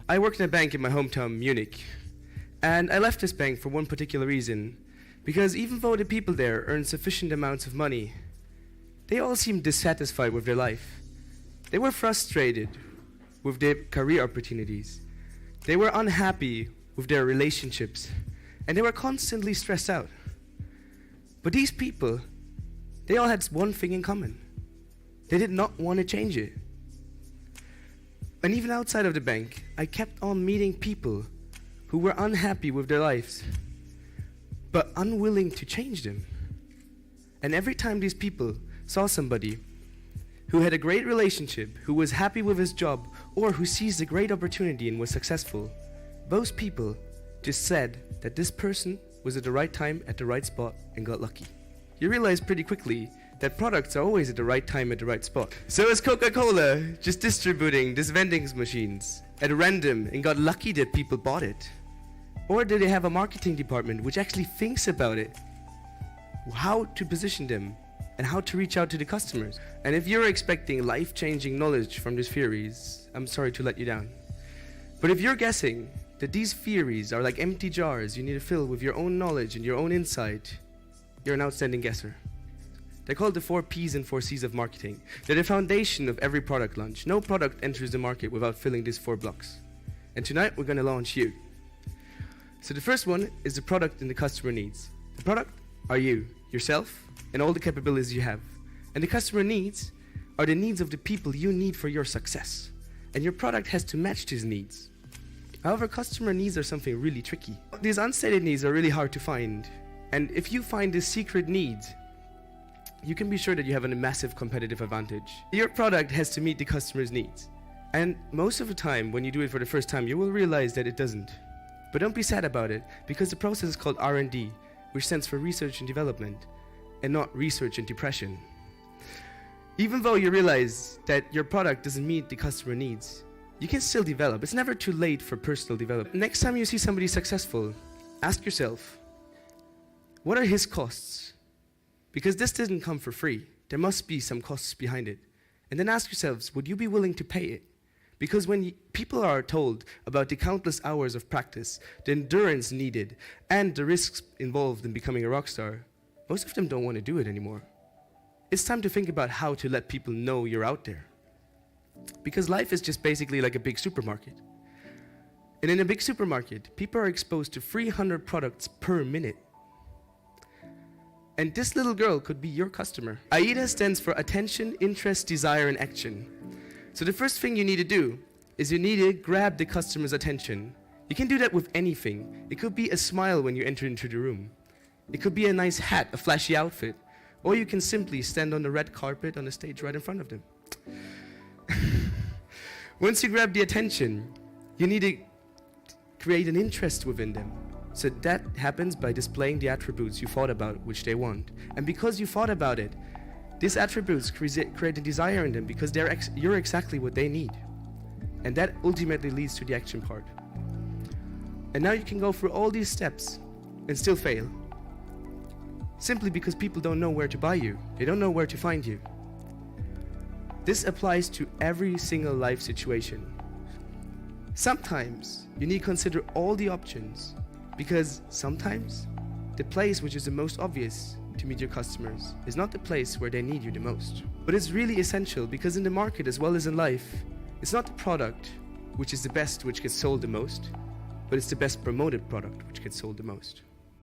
I worked in a bank in my hometown, Munich. And I left this bank for one particular reason. Because even though the people there earn sufficient amounts of money, they all seemed dissatisfied with their life. They were frustrated with their career opportunities. They were unhappy with their relationships. And they were constantly stressed out. But these people, they all had one thing in common. They did not want to change it. And even outside of the bank, I kept on meeting people who were unhappy with their lives, but unwilling to change them. And every time these people saw somebody who had a great relationship, who was happy with his job, or who seized a great opportunity and was successful, those people just said that this person was at the right time at the right spot and got lucky. You realize pretty quickly that products are always at the right time at the right spot. So is Coca-Cola just distributing these vending machines at random and got lucky that people bought it? Or do they have a marketing department which actually thinks about it, how to position them and how to reach out to the customers? And if you're expecting life-changing knowledge from these theories, I'm sorry to let you down. But if you're guessing that these theories are like empty jars you need to fill with your own knowledge and your own insight, you're an outstanding guesser. They're called the 4 P's and 4 C's of marketing. They're the foundation of every product launch. No product enters the market without filling these 4 blocks. And tonight we're going to launch you. So the first one is the product and the customer needs. The product are you, yourself, and all the capabilities you have. And the customer needs are the needs of the people you need for your success. And your product has to match these needs. However, customer needs are something really tricky. These unstated needs are really hard to find. And if you find this secret need, you can be sure that you have a massive competitive advantage. Your product has to meet the customer's needs. And most of the time, when you do it for the first time, you will realize that it doesn't. But don't be sad about it, because the process is called R&D, which stands for research and development, and not research and depression. Even though you realize that your product doesn't meet the customer needs, you can still develop. It's never too late for personal development. Next time you see somebody successful, ask yourself, what are his costs? Because this didn't come for free. There must be some costs behind it. And then ask yourselves, would you be willing to pay it? Because when people are told about the countless hours of practice, the endurance needed, and the risks involved in becoming a rock star, most of them don't want to do it anymore. It's time to think about how to let people know you're out there. Because life is just basically like a big supermarket. And in a big supermarket, people are exposed to 300 products per minute. And this little girl could be your customer. AIDA stands for attention, interest, desire, and action. So the first thing you need to do is you need to grab the customer's attention. You can do that with anything. It could be a smile when you enter into the room. It could be a nice hat, a flashy outfit. Or you can simply stand on the red carpet on the stage right in front of them. Once you grab the attention, you need to create an interest within them. So that happens by displaying the attributes you thought about which they want. And because you thought about it, these attributes create a desire in them because you're exactly what they need. And that ultimately leads to the action part. And now you can go through all these steps and still fail. Simply because people don't know where to buy you. They don't know where to find you. This applies to every single life situation. Sometimes you need to consider all the options, because sometimes the place which is the most obvious to meet your customers is not the place where they need you the most. But it's really essential, because in the market as well as in life, it's not the product which is the best which gets sold the most, but it's the best promoted product which gets sold the most.